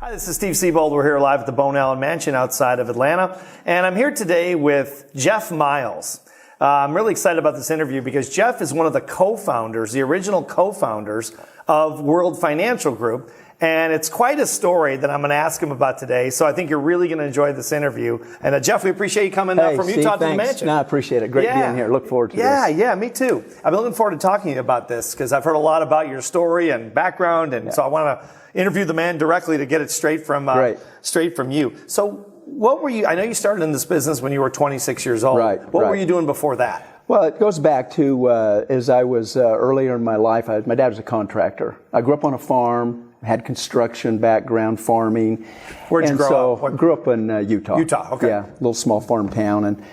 Hi, this is Steve Siebold. We're here live at the Bone Allen Mansion outside of Atlanta, and I'm here today with Jeff Miles. I'm really excited about this interview because Jeff is one of the co-founders, the original co-founders of World Financial Group, and it's quite a story that I'm going to ask him about today, so I think you're really going to enjoy this interview. And Jeff, we appreciate you coming from Steve, Utah to the thanks. mansion. No, I appreciate it. Great being here. Look forward to this. Yeah, me too. I've been looking forward to talking to you about this because I've heard a lot about your story and background, and so I want to interview the man directly to get it straight from you. So what were you, I know you started in this business when you were 26 years old. What were you doing before that? Well, it goes back to as I was earlier in my life, my dad was a contractor. I grew up on a farm, had construction background, farming. Where'd you grow up? I grew up in Utah. Utah, okay. Yeah, a little small farm town. And,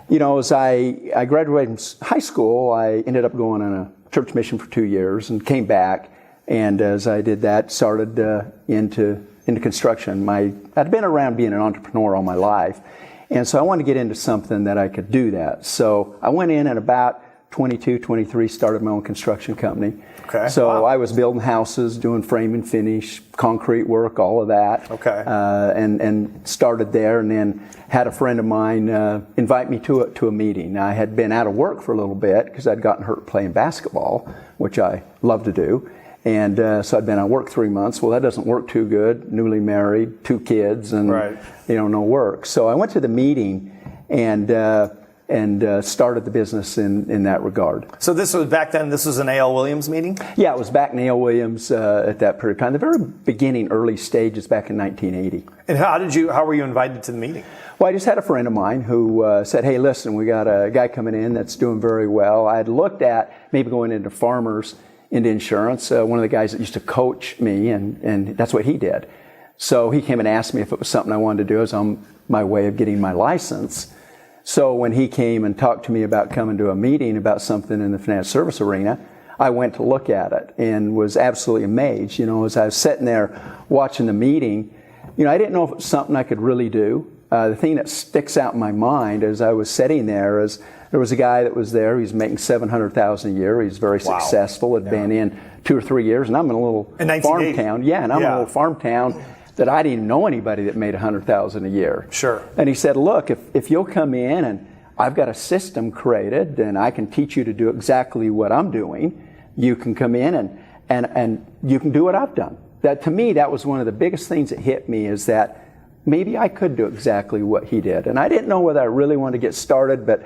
you know, as I graduated from high school, I ended up going on a church mission for 2 years and came back. And as I did that, started into construction. I'd been around being an entrepreneur all my life. And so I wanted to get into something that I could do that. So I went in at about 22, 23, started my own construction company. Okay. So I was building houses, doing frame and finish, concrete work, all of that. Okay. And started there, and then had a friend of mine invite me to a meeting. I had been out of work for a little bit because I'd gotten hurt playing basketball, which I love to do. And so I'd been out of work 3 months. Well, that doesn't work too good. Newly married, 2 kids, and no work. So I went to the meeting and started the business in that regard. So this was back then. This was an A.L. Williams meeting. Yeah, it was back in A.L. Williams at that period of time. The very beginning, early stages, back in 1980. And how were you invited to the meeting? Well, I just had a friend of mine who said, "Hey, listen, we got a guy coming in that's doing very well." I had looked at maybe going into farmers. Into insurance. One of the guys that used to coach me, and that's what he did. So he came and asked me if it was something I wanted to do. It was on my way of getting my license. So when he came and talked to me about coming to a meeting about something in the financial service arena, I went to look at it and was absolutely amazed. You know, as I was sitting there watching the meeting, you know, I didn't know if it was something I could really do. The thing that sticks out in my mind as I was sitting there is there was a guy that was there. He was making $700,000 a year. He's very successful. Had been in 2 or 3 years, and I'm in a little farm town. Yeah, and I'm in a little farm town that I didn't even know anybody that made $100,000 a year. Sure. And he said, "Look, if you'll come in and I've got a system created, and I can teach you to do exactly what I'm doing. You can come in and you can do what I've done." That to me, that was one of the biggest things that hit me is that maybe I could do exactly what he did. And I didn't know whether I really wanted to get started, but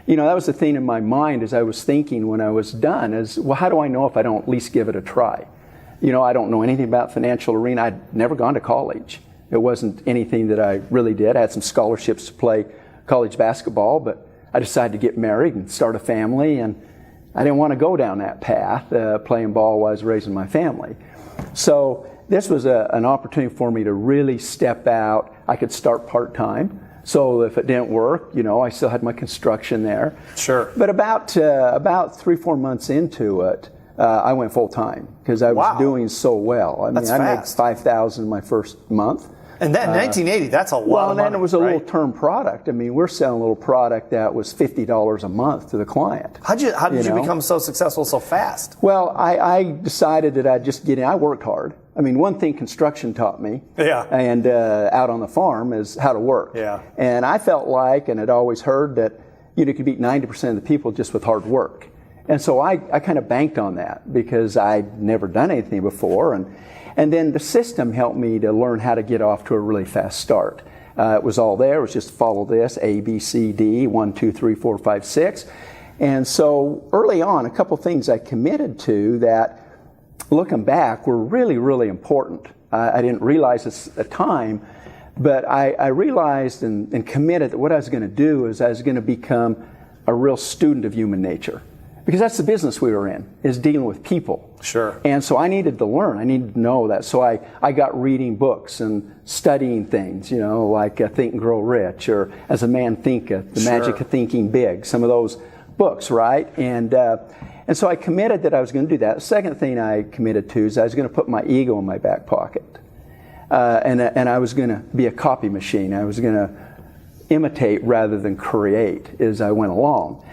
you know, that was the thing in my mind as I was thinking when I was done is, well, how do I know if I don't at least give it a try? You know, I don't know anything about financial arena. I'd never gone to college. It wasn't anything that I really did. I had some scholarships to play college basketball, but I decided to get married and start a family, and I didn't want to go down that path, playing ball while I was raising my family. So this was an opportunity for me to really step out. I could start part-time. So if it didn't work, you know, I still had my construction there. Sure. But about 3-4 months into it, I went full-time because I was doing so well. I mean, I made $5,000 my first month. And then 1980, that's a lot of money. Well, and then it was a little term product. I mean, we're selling a little product that was $50 a month to the client. How did you become so successful so fast? Well, I decided that I'd just get in. I worked hard. I mean, one thing construction taught me, and out on the farm, is how to work. Yeah. And I felt like, and had always heard that, you could beat 90% of the people just with hard work. And so I kind of banked on that because I'd never done anything before. And then the system helped me to learn how to get off to a really fast start. It was all there. It was just follow this, A, B, C, D, 1, 2, 3, 4, 5, 6. And so early on, a couple things I committed to that, looking back, were really, really important. I didn't realize this at the time, but I realized and committed that what I was going to do is I was going to become a real student of human nature. Because that's the business we were in, is dealing with people. Sure. And so I needed to learn. I needed to know that. So I got reading books and studying things, you know, like Think and Grow Rich or As a Man Thinketh, The Magic of Thinking Big, some of those books, right? And so I committed that I was going to do that. The second thing I committed to is I was going to put my ego in my back pocket. And I was going to be a copy machine. I was going to imitate rather than create as I went along.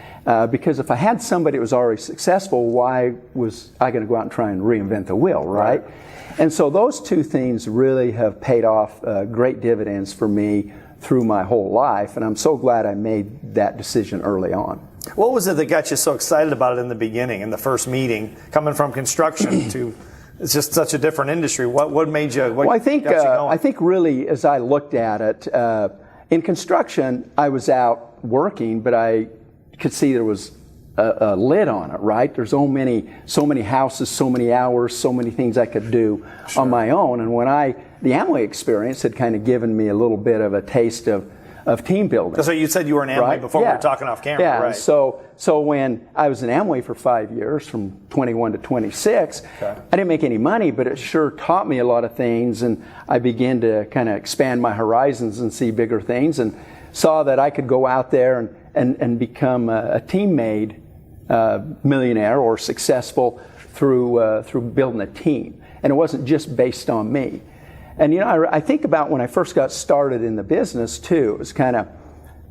Because if I had somebody that was already successful, why was I going to go out and try and reinvent the wheel, right? And so those two things really have paid off great dividends for me through my whole life, and I'm so glad I made that decision early on. What was it that got you so excited about it in the beginning, in the first meeting, coming from construction to it's just such a different industry? What made you? What well, I think really, as I looked at it, in construction, I was out working, but I could see there was a lid on it, right? There's so many houses, so many hours, so many things I could do on my own. And when the Amway experience had kind of given me a little bit of a taste of team building. So you said you were in Amway before we were talking off camera, right? So when I was in Amway for 5 years, from 21 to 26, I didn't make any money, but it sure taught me a lot of things, and I began to kind of expand my horizons and see bigger things, and saw that I could go out there and become a team-made millionaire or successful through building a team. And it wasn't just based on me. And I think about when I first got started in the business too. It was kind of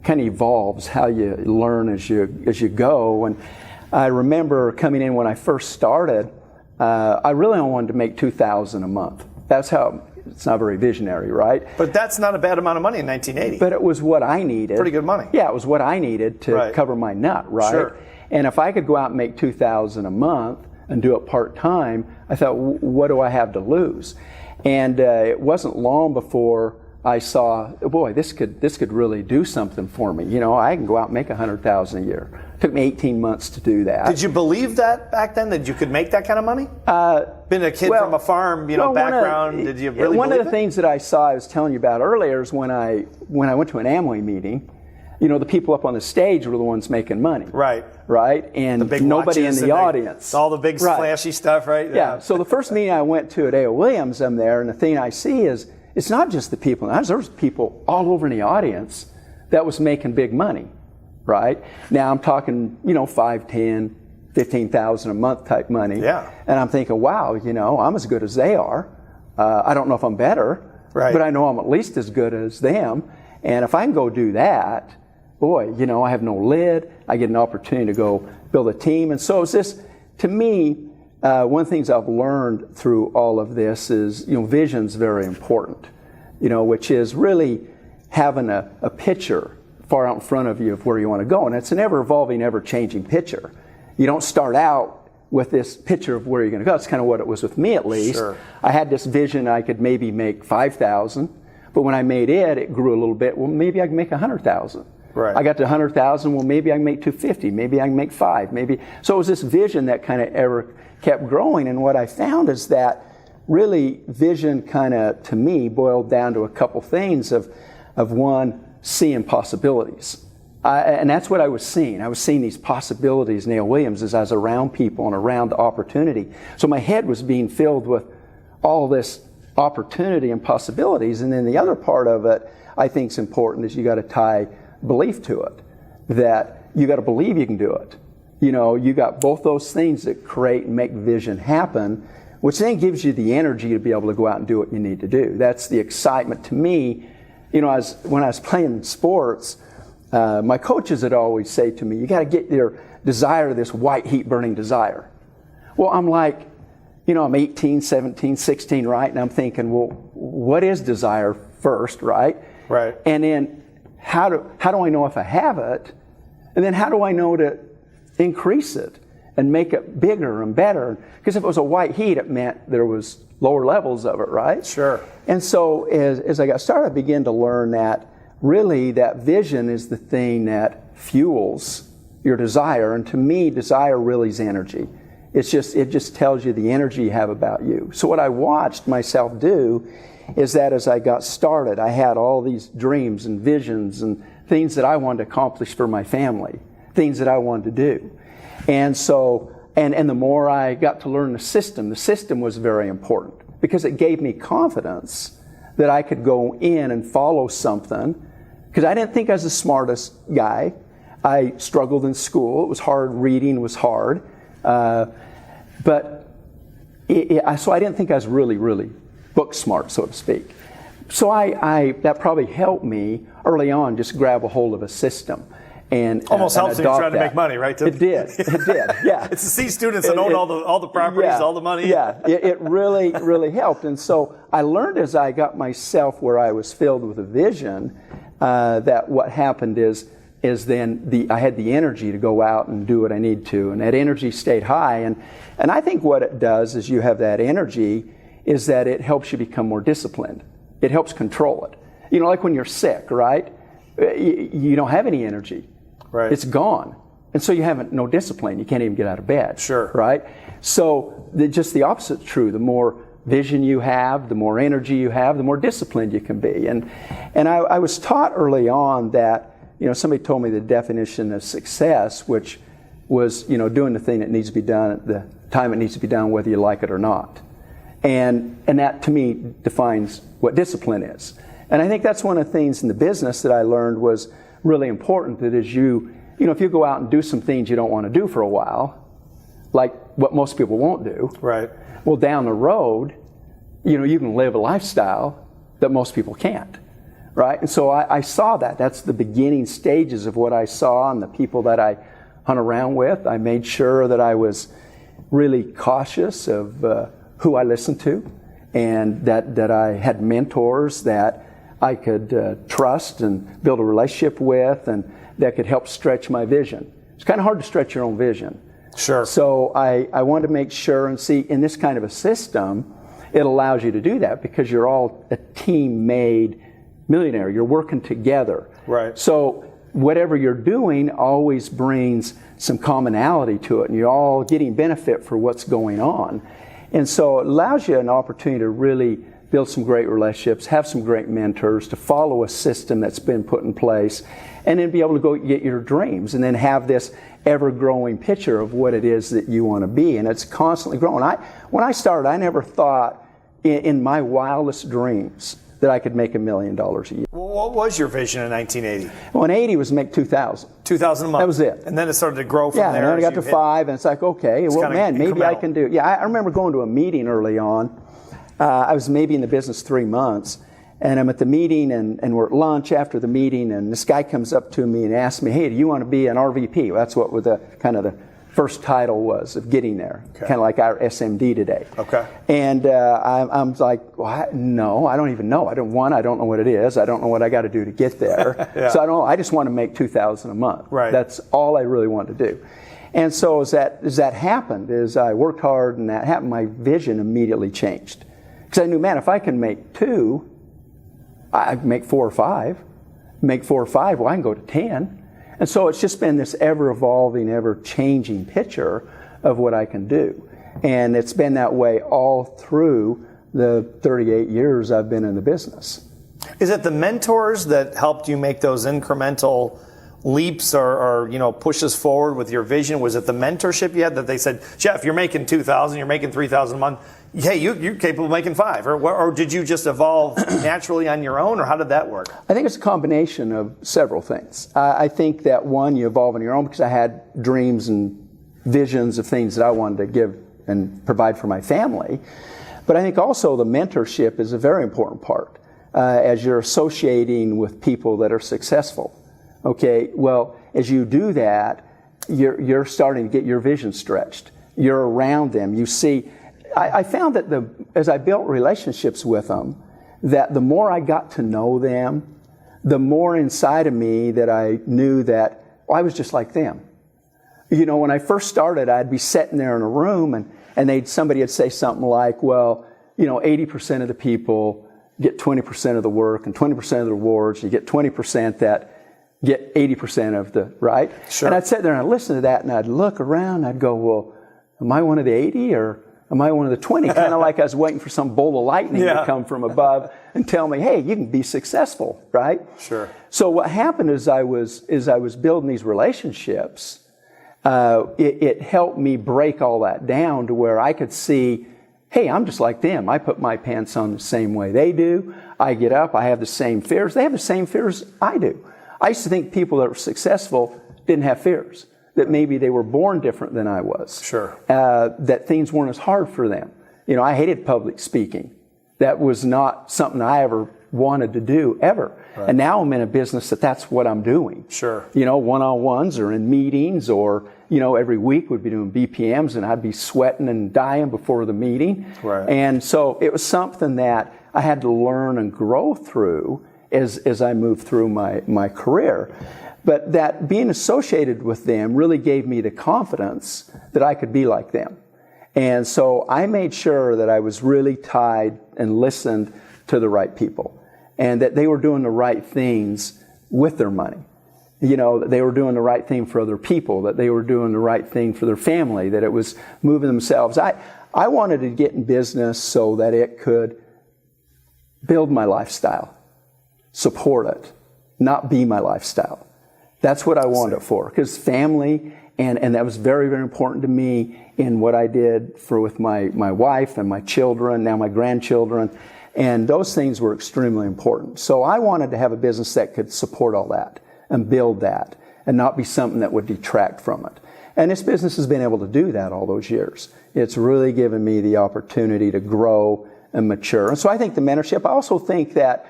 evolves how you learn as you go. And I remember coming in when I first started. I really only wanted to make $2,000 a month. That's how. It's not very visionary, right? But that's not a bad amount of money in 1980. But it was what I needed. Pretty good money. Yeah, it was what I needed to cover my nut, right? Sure. And if I could go out and make $2,000 a month and do it part-time, I thought, what do I have to lose? And it wasn't long before I saw, boy, this could really do something for me. I can go out and make $100,000 a year. It took me 18 months to do that. Did you believe that back then, that you could make that kind of money? Been a kid from a farm, background, did you really one believe of the things that I saw, I was telling you about earlier, is when I went to an Amway meeting, the people up on the stage were the ones making money. Right. And the big nobody in the audience. All the big flashy stuff, right? Yeah. So the first meeting I went to at A.O. Williams, I'm there, and the thing I see is, it's not just the people. There's people all over in the audience that was making big money, right? Now I'm talking, 5, 10, 15,000 a month type money. Yeah. And I'm thinking, wow, I'm as good as they are. I don't know if I'm better, but I know I'm at least as good as them. And if I can go do that, boy, I have no lid. I get an opportunity to go build a team. And so it's this, to me, one of the things I've learned through all of this is, vision's very important, which is really having a picture far out in front of you of where you want to go. And it's an ever-evolving, ever-changing picture. You don't start out with this picture of where you're going to go. It's kind of what it was with me, at least. Sure. I had this vision I could maybe make $5,000, but when I made it grew a little bit. Well, maybe I can make $100,000. Right. I got to $100,000. Well, maybe I can make $250,000. Maybe I can make $5,000. Maybe. So it was this vision that kind of ever kept growing. And what I found is that really vision kind of, to me, boiled down to a couple things of one, seeing possibilities. And that's what I was seeing. I was seeing these possibilities in A.O. Williams as I was around people and around the opportunity. So my head was being filled with all this opportunity and possibilities. And then the other part of it I think is important is you got to tie belief to it. That you got to believe you can do it. You got both those things that create and make vision happen, which then gives you the energy to be able to go out and do what you need to do. That's the excitement to me. When I was playing sports, my coaches would always say to me, you got to get your desire, this white heat burning desire. Well, I'm like, I'm 18, 17, 16, right? And I'm thinking, well, what is desire first, right? Right. And then how do I know if I have it? And then how do I know to increase it and make it bigger and better? Because if it was a white heat, it meant there was lower levels of it, right? Sure. And so as I got started, I began to learn that really that vision is the thing that fuels your desire. And to me, desire really is energy. It just tells you the energy you have about you. So what I watched myself do is that as I got started, I had all these dreams and visions and things that I wanted to accomplish for my family, things that I wanted to do. And so, and the more I got to learn the system was very important because it gave me confidence that I could go in and follow something, because I didn't think I was the smartest guy. I struggled in school. It was hard. Reading was hard. So I didn't think I was really, really book smart, so to speak. So that probably helped me early on just grab a hold of a system. And almost helps when you're trying to that. make money, right? It did, yeah. It's the C students that own all the properties, all the money. Yeah, it really helped. And so I learned as I got myself where I was filled with a vision, that what happened is then I had the energy to go out and do what I need to, and that energy stayed high. And I think what it does is you have that energy is that it helps you become more disciplined. It helps control it. You know, like when you're sick, right? You don't have any energy. Right. It's gone. And so you have no discipline. You can't even get out of bed. Sure. Right? So just the opposite is true. The more vision you have, the more energy you have, the more disciplined you can be. And I was taught early on that, you know, somebody told me the definition of success, which was, you know, doing the thing that needs to be done at the time it needs to be done, whether you like it or not. And that to me defines what discipline is. And I think that's one of the things in the business that I learned was really important, that is you know, if you go out and do some things you don't want to do for a while, like what most people won't do. Right. Well, down the road, you know, you can live a lifestyle that most people can't. Right? And so I saw that. That's the beginning stages of what I saw and the people that I hung around with. I made sure that I was really cautious of who I listened to, and that I had mentors that I could trust and build a relationship with, and that could help stretch my vision. It's kind of hard to stretch your own vision. Sure. So I wanted to make sure and see, in this kind of a system, it allows you to do that because you're all a team-made millionaire. You're working together. Right. So whatever you're doing always brings some commonality to it, and you're all getting benefit for what's going on. And so it allows you an opportunity to really build some great relationships, have some great mentors, to follow a system that's been put in place, and then be able to go get your dreams, and then have this ever-growing picture of what it is that you want to be. And it's constantly growing. When I started, I never thought in my wildest dreams that I could make $1 million a year. Well, what was your vision in 1980? Well, in 80 was make 2,000. 2,000 a month. That was it. And then it started to grow from there. Yeah, and then I got to 5, and it's like, okay, well, man, maybe I can do it. Yeah, I remember going to a meeting early on. I was maybe in the business 3 months, and I'm at the meeting, and we're at lunch after the meeting, and this guy comes up to me and asks me, hey, do you want to be an RVP? Well, that's what the kind of the first title was of getting there, kind of like our SMD today. Okay. And I'm like, well, no, I don't even know. I don't know what it is. I don't know what I got to do to get there. Yeah. So I just want to make $2,000 a month. Right. That's all I really want to do. And so as that happened, as I worked hard and that happened, my vision immediately changed. Because I knew, man, if I can make 2, I can make 4 or 5. Make 4 or 5, well, I can go to 10. And so it's just been this ever-evolving, ever-changing picture of what I can do. And it's been that way all through the 38 years I've been in the business. Is it the mentors that helped you make those incremental leaps or pushes forward with your vision? Was it the mentorship you had that they said, Jeff, you're making 2,000, you're making 3,000 a month. Hey, you're capable of making 5. Or did you just evolve naturally on your own, or how did that work? I think it's a combination of several things. I think that, one, you evolve on your own because I had dreams and visions of things that I wanted to give and provide for my family. But I think also the mentorship is a very important part as you're associating with people that are successful. Okay, well, as you do that, you're starting to get your vision stretched. You're around them. You see, I found that as I built relationships with them, that the more I got to know them, the more inside of me that I knew that I was just like them. You know, when I first started, I'd be sitting there in a room and somebody would say something like, well, 80% of the people get 20% of the work and 20% of the rewards. You get 20% that get 80% of the, right? Sure. And I'd sit there and I'd listen to that and I'd look around and I'd go, well, am I one of the 80 or am I one of the 20? Kind of like I was waiting for some bolt of lightning to come from above and tell me, hey, you can be successful, right? Sure. So what happened is I was building these relationships, it helped me break all that down to where I could see, hey, I'm just like them. I put my pants on the same way they do. I get up. I have the same fears. They have the same fears I do. I used to think people that were successful didn't have fears, that maybe they were born different than I was. Sure. That things weren't as hard for them. I hated public speaking. That was not something I ever wanted to do ever. Right. And now I'm in a business that's what I'm doing. Sure. You know, one-on-ones or in meetings, or, you know, every week we'd be doing BPMs and I'd be sweating and dying before the meeting. Right. And so it was something that I had to learn and grow through as I moved through my career. But that being associated with them really gave me the confidence that I could be like them. And so I made sure that I was really tied and listened to the right people, and that they were doing the right things with their money. You know, that they were doing the right thing for other people, that they were doing the right thing for their family, that it was moving themselves. I wanted to get in business so that it could build my lifestyle, support it, not be my lifestyle. That's what I wanted it for, because family, and that was very, very important to me in what I did with my wife and my children, now my grandchildren, and those things were extremely important. So I wanted to have a business that could support all that and build that and not be something that would detract from it. And this business has been able to do that all those years. It's really given me the opportunity to grow and mature. And so I think the mentorship, I also think that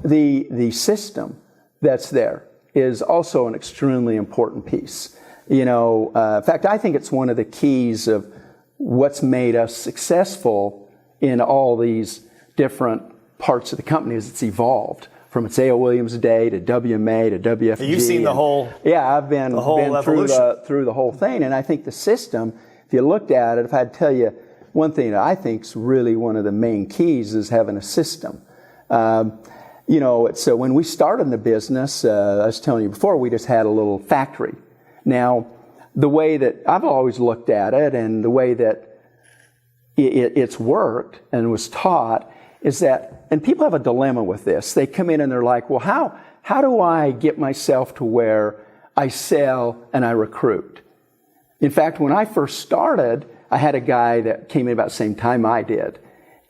the system that's there is also an extremely important piece. You know, in fact, I think it's one of the keys of what's made us successful in all these different parts of the company as it's evolved from its A.O. Williams day to WMA to WFG. You've seen the whole I've been through the whole thing. And I think the system, if you looked at it, if I had to tell you one thing that I think is really one of the main keys is having a system. You know, it's when we started the business, I was telling you before, we just had a little factory. Now, the way that I've always looked at it and the way that it's worked and was taught is that, and people have a dilemma with this. They come in and they're like, well, how do I get myself to where I sell and I recruit? In fact, when I first started, I had a guy that came in about the same time I did,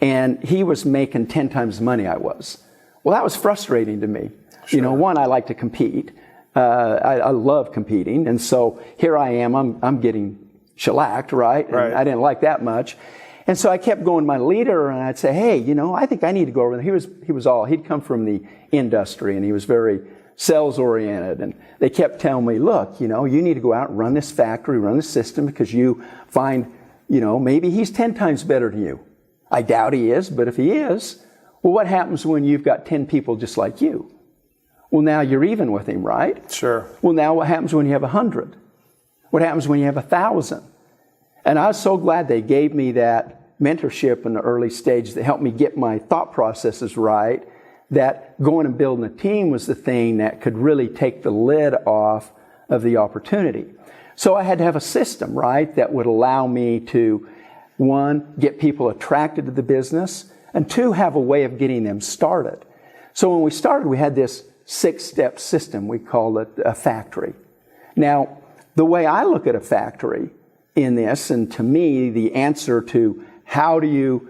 and he was making 10 times the money I was. Well, that was frustrating to me. Sure. You know, one, I like to compete. I love competing, and so here I am. I'm getting shellacked, right? Right. And I didn't like that much, and so I kept going to my leader, and I'd say, "Hey, you know, I think I need to go over there." He'd come from the industry, and he was very sales oriented, and they kept telling me, "Look, you know, you need to go out and run this factory, run the system, because you find, you know, maybe he's 10 times better than you." I doubt he is, but if he is, well, what happens when you've got 10 people just like you? Well, now you're even with him, right? Sure. Well, now what happens when you have 100? What happens when you have 1,000? And I was so glad they gave me that mentorship in the early stage that helped me get my thought processes right, that going and building a team was the thing that could really take the lid off of the opportunity. So I had to have a system, right, that would allow me to, one, get people attracted to the business, and two, have a way of getting them started. So when we started, we had this 6-step system. We called it a factory. Now, the way I look at a factory in this, and to me, the answer to how do you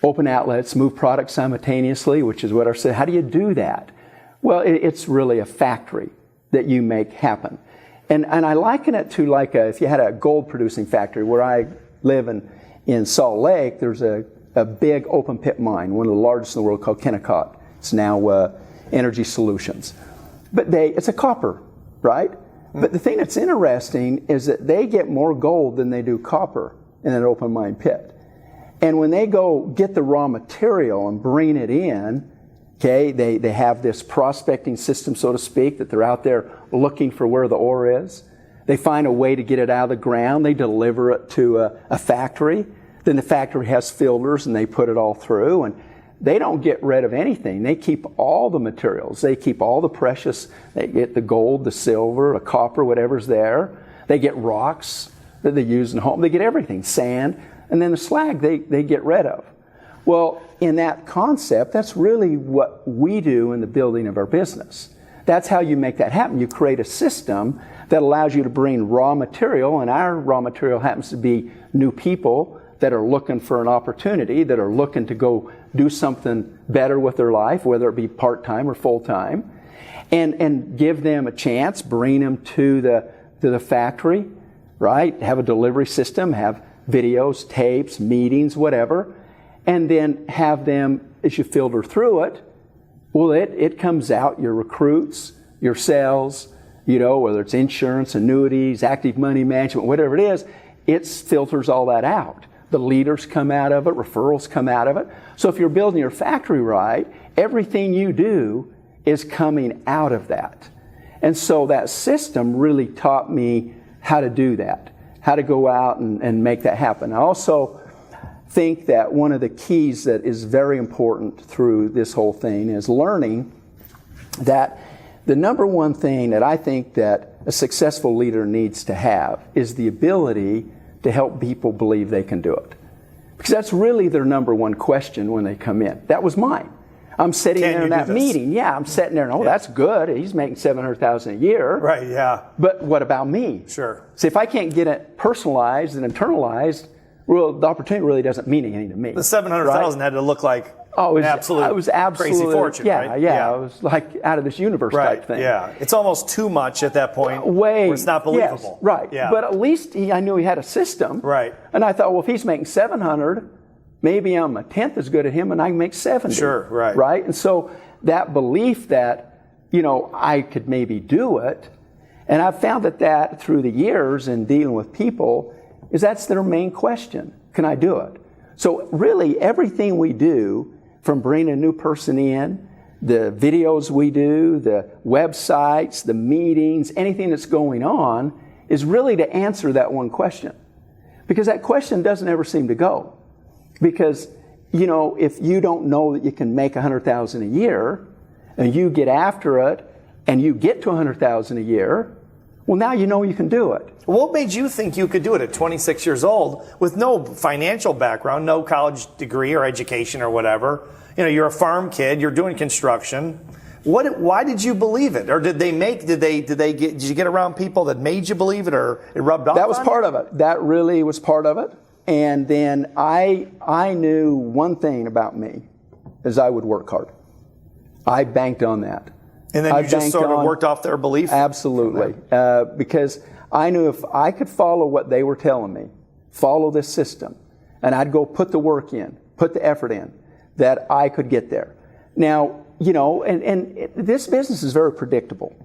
open outlets, move products simultaneously, which is what I said, how do you do that? Well, it's really a factory that you make happen. And I liken it to like if you had a gold producing factory. Where I live in Salt Lake, there's a big open pit mine, one of the largest in the world, called Kennecott. It's now Energy Solutions. But it's a copper, right? But the thing that's interesting is that they get more gold than they do copper in an open mine pit. And when they go get the raw material and bring it in, okay, they have this prospecting system, so to speak, that they're out there looking for where the ore is. They find a way to get it out of the ground. They deliver it to a factory. Then the factory has filters and they put it all through, and they don't get rid of anything. They keep all the materials. They keep all the precious. They get the gold, the silver, the copper, whatever's there. They get rocks that they use in home. They get everything, sand, and then the slag they get rid of. Well, in that concept, that's really what we do in the building of our business. That's how you make that happen. You create a system that allows you to bring raw material, and our raw material happens to be new people that are looking for an opportunity, that are looking to go do something better with their life, whether it be part-time or full-time, and give them a chance, bring them to the factory, right? Have a delivery system, have videos, tapes, meetings, whatever, and then have them, as you filter through it, Well, it comes out, your recruits, your sales, whether it's insurance, annuities, active money management, whatever it is, it filters all that out. The leaders come out of it, referrals come out of it. So if you're building your factory right, everything you do is coming out of that. And so that system really taught me how to do that, how to go out and make that happen. I also think that one of the keys that is very important through this whole thing is learning that the number one thing that I think that a successful leader needs to have is the ability to help people believe they can do it. Because that's really their number one question when they come in. That was mine. I'm sitting there in that meeting. Yeah, I'm sitting there and, that's good. He's making $700,000 a year. Right, yeah. But what about me? Sure. See, if I can't get it personalized and internalized, well, the opportunity really doesn't mean anything to me. The $700,000 had to look like an absolute crazy fortune, right? Yeah, it was like out of this universe type thing. Yeah, it's almost too much at that point. Where it's not believable. Yes, right. Yeah. But at least I knew he had a system. Right. And I thought, well, if he's making 700, maybe I'm a tenth as good at him and I can make 70. Sure, right. Right? And so that belief that, I could maybe do it, and I've found that through the years in dealing with people, is that's their main question. Can I do it? So really everything we do, from bringing a new person in, the videos we do, the websites, the meetings, anything that's going on, is really to answer that one question. Because that question doesn't ever seem to go. Because, if you don't know that you can make $100,000 a year, and you get after it, and you get to $100,000 a year, well, now you know you can do it. What made you think you could do it at 26 years old with no financial background, no college degree or education or whatever? You're a farm kid, you're doing construction. Why did you believe it? Or did you get around people that made you believe it, or it rubbed off? That was part of it. That really was part of it. And then I knew one thing about me, is I would work hard. I banked on that. And then you just sort of worked off their belief? Absolutely. Because I knew if I could follow what they were telling me, follow this system, and I'd go put the work in, put the effort in, that I could get there. Now, and this business is very predictable.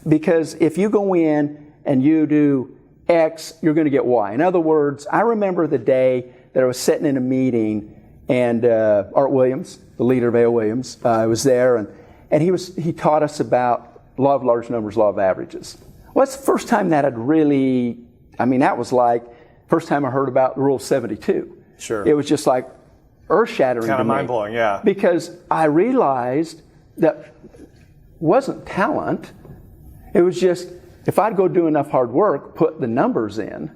Because if you go in and you do X, you're going to get Y. In other words, I remember the day that I was sitting in a meeting, and Art Williams, the leader of A.O. Williams, was there, and he taught us about law of large numbers, law of averages. Well, that's the first time that I'd really, that was like first time I heard about the rule of 72. Sure. It was just like earth-shattering to me. Kind of mind-blowing, yeah. Because I realized that wasn't talent. It was just, if I'd go do enough hard work, put the numbers in,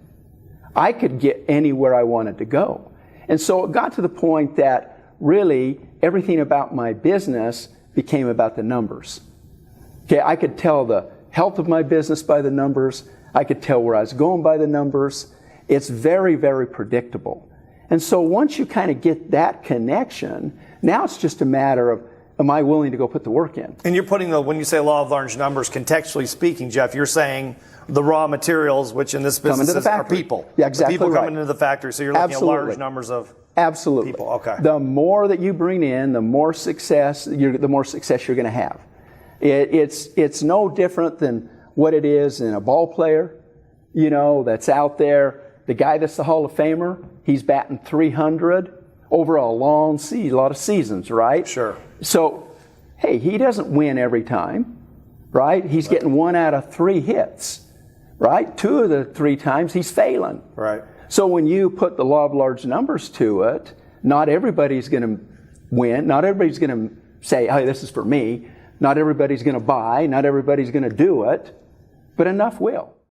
I could get anywhere I wanted to go. And so it got to the point that really everything about my business became about the numbers. Okay, I could tell the health of my business by the numbers. I could tell where I was going by the numbers. It's very, very predictable. And so once you kind of get that connection, now it's just a matter of, am I willing to go put the work in? And you're putting when you say law of large numbers, contextually speaking, Jeff, you're saying the raw materials, which in this business are people. Yeah, exactly. The people right. coming into the factory. So you're looking at large numbers of people. Okay. The more that you bring in, the more success you're going to have. It's no different than what it is in a ball player, that's out there. The guy that's the Hall of Famer, he's batting 300 over a lot of seasons, right? Sure. So, hey, he doesn't win every time, right? He's getting 1 out of 3 hits, right? 2 of the 3 times he's failing. Right. So when you put the law of large numbers to it, not everybody's going to win. Not everybody's going to say, hey, this is for me. Not everybody's going to buy. Not everybody's going to do it. But enough will.